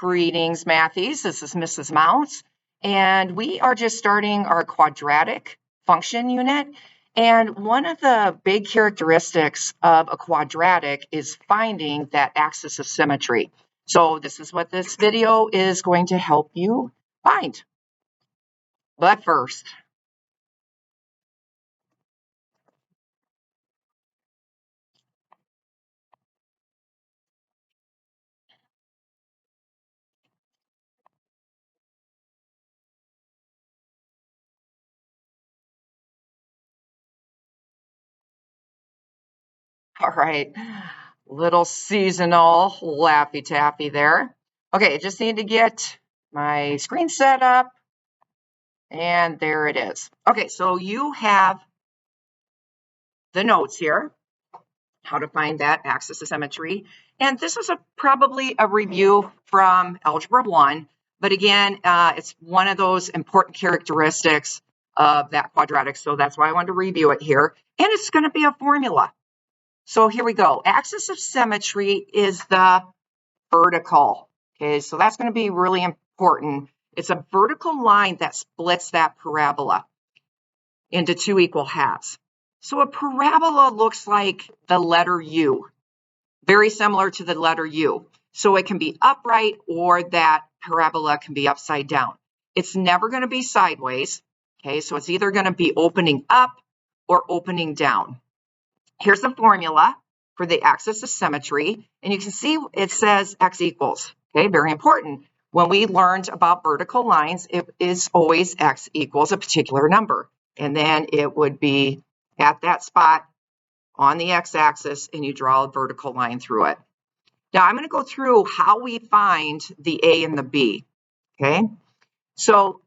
Greetings, Matthews. This is Mrs. Mounts, and we are just starting our quadratic function unit. And one of the big characteristics of a quadratic is finding that axis of symmetry. So this is what this video is going to help you find. But first, all right, little seasonal Laffy Taffy there. Okay, I just need to get my screen set up. And there it is. Okay, so you have the notes here, how to find that axis of symmetry. And this is probably a review from Algebra 1. But again, it's one of those important characteristics of that quadratic. So that's why I wanted to review it here. And it's going to be a formula. So here we go. Axis of symmetry is the vertical. Okay, so that's going to be really important. It's a vertical line that splits that parabola into two equal halves. So a parabola looks like the letter U, very similar to the letter U. So it can be upright or that parabola can be upside down. It's never going to be sideways. Okay, so it's either going to be opening up or opening down. Here's the formula for the axis of symmetry. And you can see it says x equals. Okay, very important. When we learned about vertical lines, it is always x equals a particular number. And then it would be at that spot on the x-axis, and you draw a vertical line through it. Now, I'm going to go through how we find the a and the b. Okay, so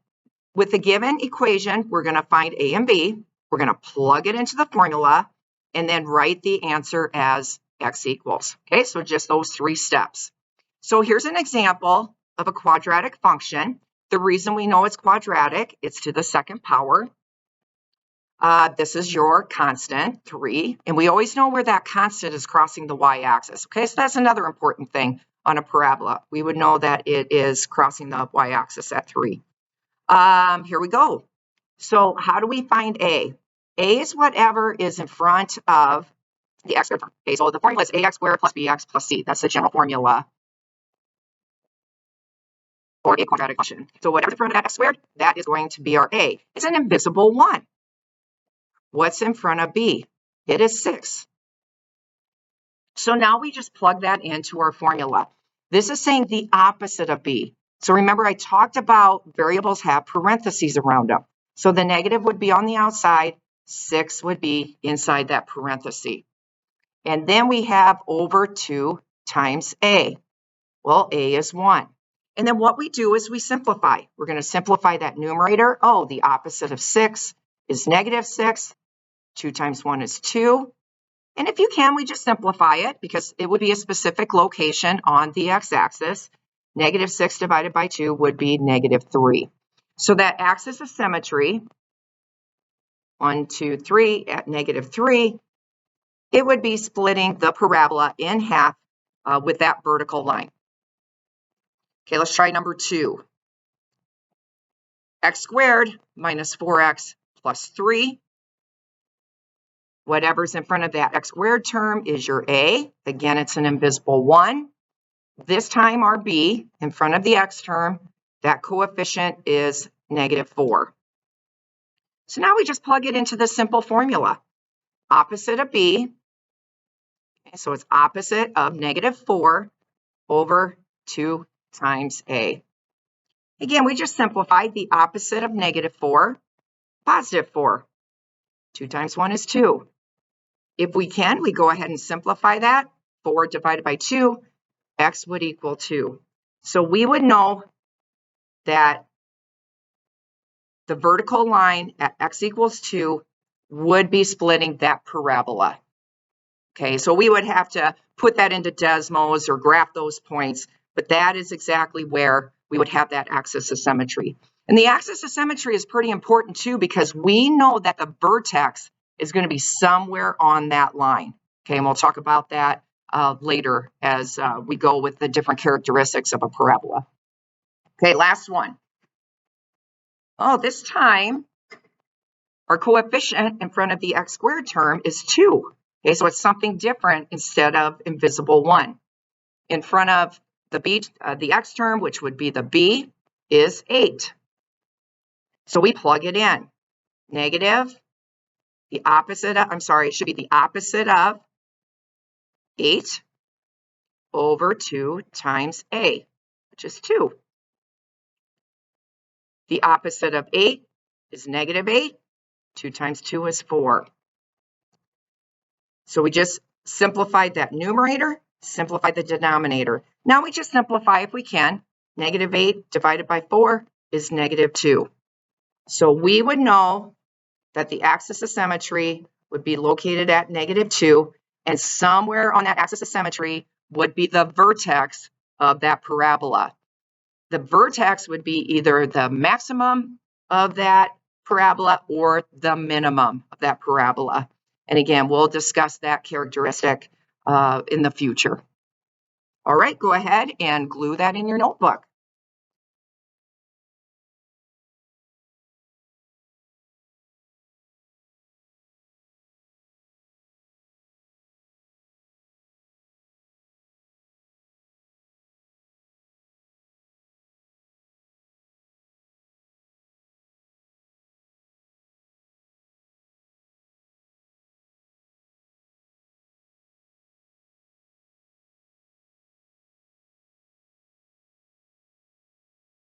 with the given equation, we're going to find a and b. We're going to plug it into the formula and then write the answer as x equals. Okay, so just those three steps. So here's an example of a quadratic function. The reason we know it's quadratic, it's to the second power. This is your constant, 3. And we always know where that constant is crossing the y-axis. Okay, so that's another important thing on a parabola. We would know that it is crossing the y-axis at 3. Here we go. So how do we find a? A is whatever is in front of the x squared term. Okay, so the formula is ax squared plus bx plus c. That's the general formula for a quadratic function. So whatever's in front of that x squared, that is going to be our a. It's an invisible 1. What's in front of b? It is 6. So now we just plug that into our formula. This is saying the opposite of b. So remember, I talked about variables have parentheses around them. So the negative would be on the outside, 6 would be inside that parenthesis. And then we have over 2 times a. Well, a is 1. And then what we do is we simplify. We're going to simplify that numerator. Oh, the opposite of 6 is negative 6. 2 times 1 is 2. And if you can, we just simplify it because it would be a specific location on the x-axis. Negative 6 divided by 2 would be negative 3. So that axis of symmetry, 1, 2, 3 at negative 3, it would be splitting the parabola in half with that vertical line. Okay, let's try number 2. X squared minus 4x plus 3. Whatever's in front of that x squared term is your a. Again, it's an invisible 1. This time our b in front of the x term, that coefficient is negative 4. So now we just plug it into the simple formula. Opposite of b, okay, so it's opposite of negative 4 over 2 times a. Again, we just simplified the opposite of negative 4, positive 4. 2 times 1 is 2. If we can, we go ahead and simplify that. 4 divided by 2, x would equal 2. So we would know that the vertical line at x equals 2 would be splitting that parabola. Okay, so we would have to put that into Desmos or graph those points, but that is exactly where we would have that axis of symmetry. And the axis of symmetry is pretty important too because we know that the vertex is going to be somewhere on that line. Okay, and we'll talk about that later as we go with the different characteristics of a parabola. Okay, last one. Oh, this time our coefficient in front of the x squared term is 2. Okay, so it's something different instead of invisible 1. In front of the x term, which would be the b, is 8. So we plug it in. Negative, the opposite of, it should be the opposite of 8 over 2 times a, which is 2. The opposite of 8 is negative 8. 2 times 2 is 4. So we just simplified that numerator, simplified the denominator. Now we just simplify if we can. Negative 8 divided by 4 is negative 2. So we would know that the axis of symmetry would be located at negative 2, and somewhere on that axis of symmetry would be the vertex of that parabola. The vertex would be either the maximum of that parabola or the minimum of that parabola. And again, we'll discuss that characteristic in the future. All right, go ahead and glue that in your notebook.